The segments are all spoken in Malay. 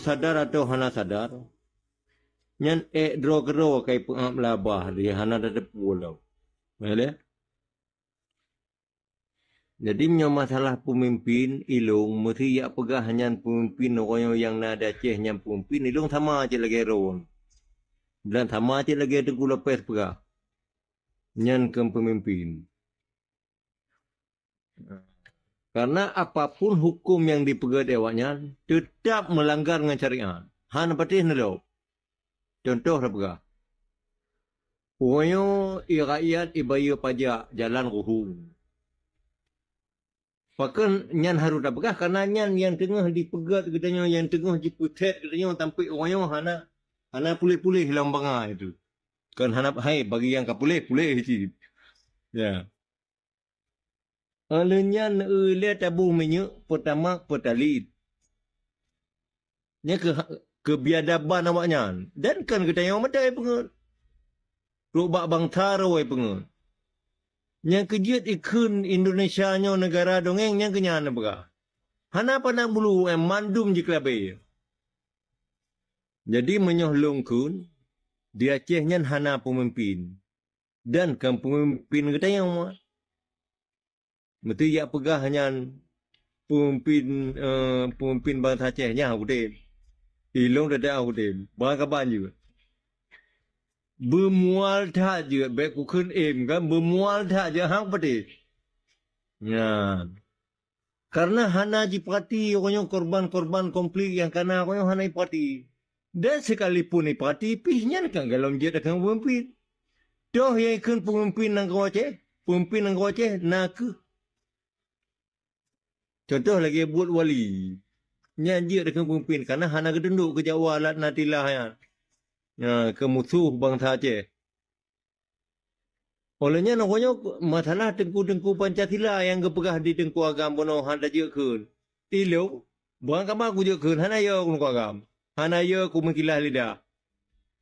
sadar atau hana sadar. Nyan dro kero kai pengap labah dia hana ada pulau. Boleh? Jadi punya masalah pemimpin ilung mesti ya pegah hanya pemimpin orang yang nada Aceh yang pemimpin ilung sama aja lagi ron. Dan sama aja lagi Tengku Lopez pegah. Nyan ke pemimpin. Karena apapun hukum yang dipegat awaknya tetap melanggar dengan syariat. Han patih nelo. Contoh lah pegah. Orang rakyat ibayar pajak jalan ruhung. Bahkan nyan harus dah pegah karena nyan yang tengah dipegat katanya yang tengah diputet katanya tampik orang hana pulih-pulih hilang bangga itu. Kan hana hai bagi yang kapulih-pulih itu. Ya. Alenya le tabu minyak pertama petalit. Nya kebiadaban awaknya. Dan kan katanya madai pengen. Robak bangsa rawai pengen. Yang kejiat ikun Indonesia nya negara dongeng yang kenyan apa? Hana pandang bulu mandum jiklabe. Jadi menyohlong kun di Aceh nyan hana pemimpin. Dan kan pemimpin katanya mah. Mesti ya pegah hanya pemimpin bangsa Aceh nya Hudin. Ilong dah Hudin. Bang kaban juga. Bermual tak je baik kukun kan bermual tak je hang pati. Ya. Karena hana ji parti orang korban-korban konflik yang kena orang hana parti. Dan sekalipun ni parti pihnya kan kalau dia akan pemimpin. Doh yang ikut pemimpin nang Aceh, pemimpin nang Aceh nak. Contoh lagi buat wali. Nyanyi akan pemimpin karena hana kedenduk ke Jawa alat natilah ya. Ya, ke musuh bangsa Aceh. Olehnya namanya masalah tengku-tengku Pancasila yang kepegah di tengku agam bono handa je kun. Tilo, buang kamar ku je kun hana ya ku agam. Hana ya ku mengkilah lidah.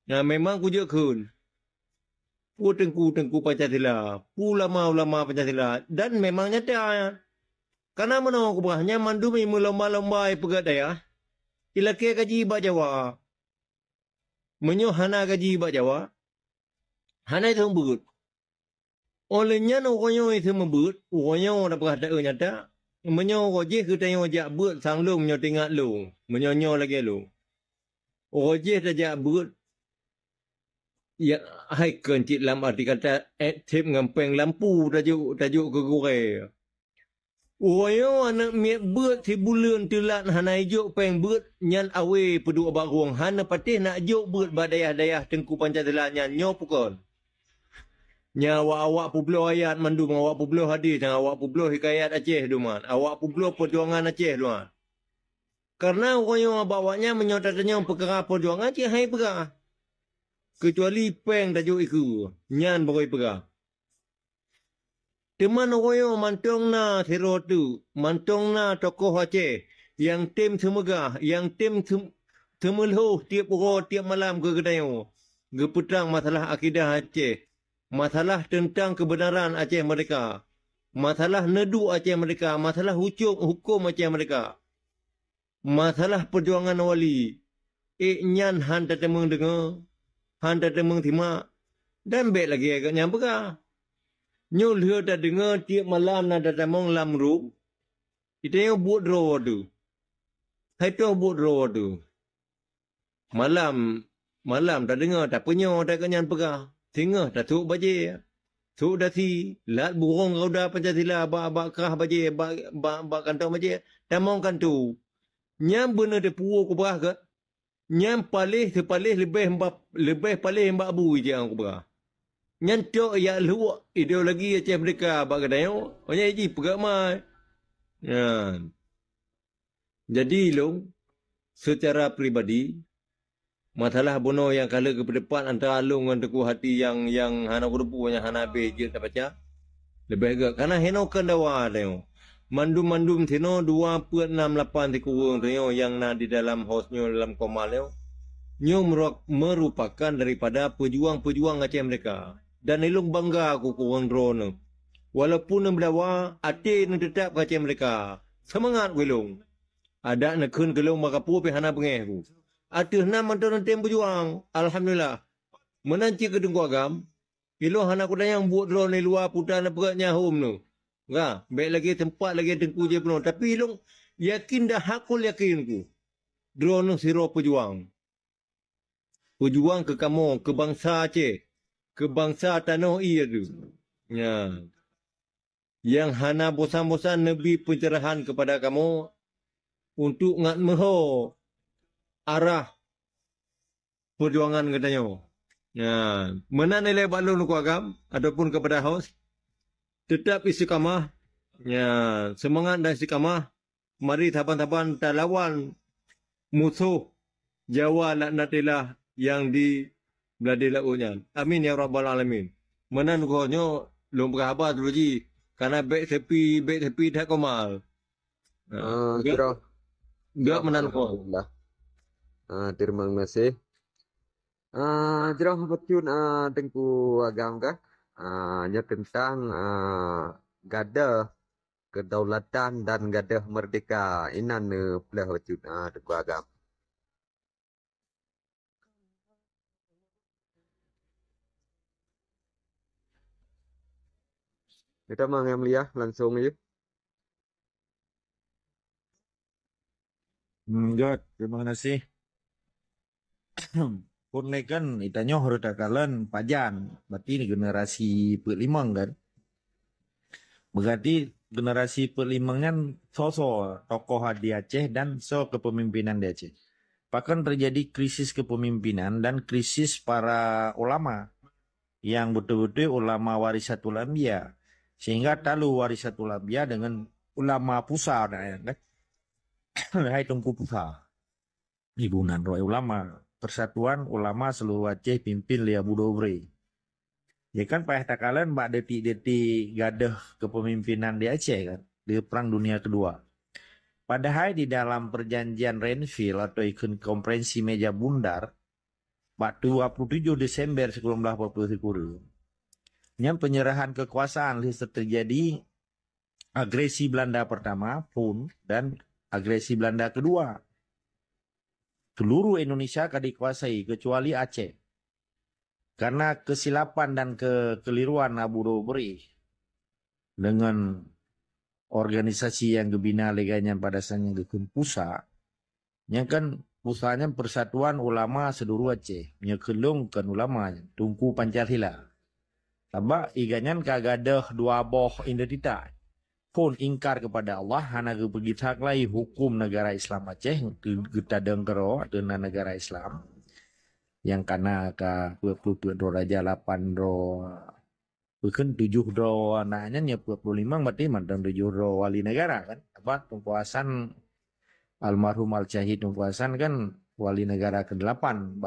Ya memang ku je kun. Pu tengku Pancasila, pu ulama-ulama Pancasila dan memang nyata ya. Karena mana ku begahnya mandumi lomba-lomba pegat daya. Ilake kaji ba Jawa. Menyo hana gaji bak Jawa. Hana itu membut. Olehnya orang itu membut. Orang dah berkata nyata. Menyo wajah kita yang wajah but sang lu menyo tinggal lu. Menyo lagi lu. Wajah dah jak but. Ya hai kencit dalam arti kata aktif ngempeng lampu tajuk ke gore. Orang anak miat but si bulan telat hana ijuk peng but nyan awe peduk abak ruang hana patih nak juk but badayah-dayah tengku Pancasila nyan nyo pukon. Nya awak publo ayat mandum awak publo hadis dan awak publo hikayat Aceh duman. Awak publo perjuangan Aceh duman. Karena orang yang bawanya menyotatnya perkara perjuangan Aceh hai perkara. Kecuali peng tajuk iku nyan bagai perkara. Teman orang mantong na hero tu, mantong na tokoh Aceh yang tim semegah, yang tim temeluh tiap orang tiap malam ke kedai gepetang masalah akidah Aceh, masalah tentang kebenaran Aceh mereka, masalah nedu Aceh mereka, masalah hukum Aceh mereka, masalah perjuangan wali. Nyan han tatemeng dengar, han tatemeng timak dan baik lagi agaknya berkah. Nyo lihat dah dengar tiap malam nak datang lam room. Itu yang buat draw tu. Hai tu buat draw tu. Malam dah dengar tak punya tak kenyan pegah. Tengah dah tuk baje. Tuk dah si lat burung kau dah Pancasila bak kerah baje bak kantong baje. Tamong kan tu. Nyam benar de puo ku berah ke. Nyam palih lebih palih mbak bu je aku berah. Nyantok ya luak ideologi Aceh mereka bak kadayo. Banyak ji pegak mai. Ya. Jadi long secara pribadi masalah bono yang kala ke depan antara long dengan Teguh Hati yang hana kurupu yang hana be je tak baca. Lebih agak karena henokan dawa tayo. Mandum tino 2.68 kurang tayo yang na di dalam hostnya dalam komal yo. Nyo merupakan daripada pejuang-pejuang Aceh mereka. Dan ilung bangga aku kurang drone. Walaupun berdawa, hati yang tetap Aceh mereka. Semangat wilung. Ada nak kun kelong makapu pe hana pengeh ku. Atuh nam mantan tem berjuang. Alhamdulillah. Menanci ke dengku agam. Ilo hana ku dayang buat drone ni luar putar na peratnya home tu. Ga, baik lagi tempat lagi tengku je penuh. Tapi ilong yakin dah hakul yakin ku. Drone tu siro pejuang. Pejuang ke kamu, ke bangsa Aceh. Ke bangsa tanah iya tu. Ya. Yang hana bosan-bosan Nabi pencerahan kepada kamu untuk ngat meho arah perjuangan katanya. Ya, mana nilai balon ku agam ataupun kepada host tetap istiqamah. Ya, semangat dan istiqamah. Mari taban-taban lawan musuh Jawa laknatilah yang di beladi lautnya. Amin ya rabbal alamin. Mana nukonya lom berhabar dulu ji karena baik tepi dah komal. Kira Enggak menan ko. Alhamdulillah. Terima kasih. Jerah betun tengku agam kah? Nya tentang gadah kedaulatan dan gadah merdeka inan belah betun tengku agam. Kita mang yang mulia langsung aja. Enggak, terima kasih. Pun kan itanya harus takalan pajan. Berarti ini generasi pelimang kan. Berarti generasi pelimang kan sosok tokoh di Aceh dan kepemimpinan di Aceh. Bahkan terjadi krisis kepemimpinan dan krisis para ulama yang betul-betul ulama warisatul anbiya. Sehingga talu warisatul anbiya dengan ulama pusat kan. Hai Tungku Pusat. Ibunan roy ulama. Persatuan Ulama Seluruh Aceh pimpin Lia Budobre. Ya kan payah takalan mbak detik-detik gadah kepemimpinan di Aceh kan. Di Perang Dunia Kedua. Padahal di dalam perjanjian Renville atau ikon konferensi meja bundar. 27 Desember 1940. Yang penyerahan kekuasaan terjadi agresi Belanda pertama pun dan agresi Belanda kedua. Seluruh Indonesia akan dikuasai kecuali Aceh. Karena kesilapan dan kekeliruan Abu Dobri dengan organisasi yang gebina leganya pada saatnya gekun pusat, yang kan pusatnya Persatuan Ulama Seluruh Aceh, nyekelungkan ulamanya, Tungku Pancasila. Sebab iganyan kagadah dua boh identitas. Pun ingkar kepada Allah hana pergi taklai hukum negara Islam Aceh kita dengkero dengan negara Islam yang kana ka puluh raja 8 ro bukan 7 ro anaknya nya 25 berarti mantan 7 ro wali negara kan apa penguasaan almarhum Al-Syahid penguasaan kan wali negara ke-8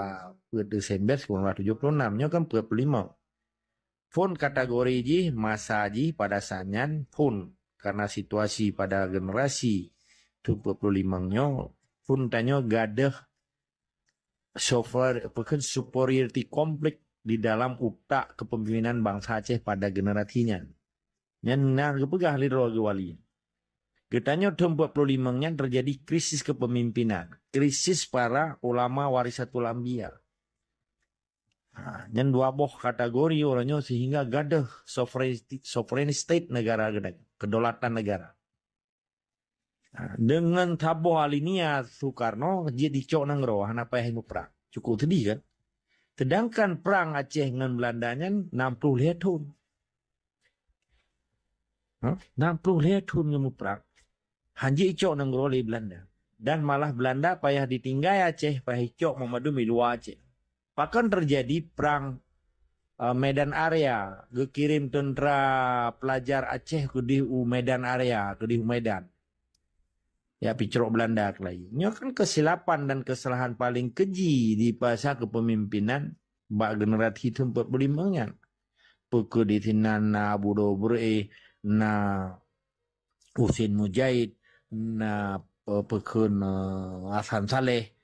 Desember 1976 nya kan 45 pun kategori ji masa ji pada sanyan pun karena situasi pada generasi 25-nya pun tanya gadah superiority konflik di dalam utak kepemimpinan bangsa Aceh pada generasinya. Yang nak kepegah liru wali. Ketanya 25-nya terjadi krisis kepemimpinan, krisis para ulama warisatul anbiya. Yang dua boh kategori orangnya sehingga gadah sovereign state negara kedaulatan negara. Dengan tabuh alinia Soekarno dia dicok nang roh apa yang perang. Cukup sedih kan. Sedangkan perang Aceh dengan Belandanya 60 tahun. 60 tahun yang perang. Hanji icok nang roh Belanda. Dan malah Belanda payah ditinggal Aceh, payah icok memadu luar Aceh. Bahkan terjadi perang Medan Area, dikirim tentera pelajar Aceh ke di Medan Area, ke di Medan. Ya picerok Belanda lagi. Ini kan kesilapan dan kesalahan paling keji di masa kepemimpinan bak generasi tempat berimbangan. Pukul di sinan na Abu Dobri, na Husin Mujahid, na pekun Hasan Saleh.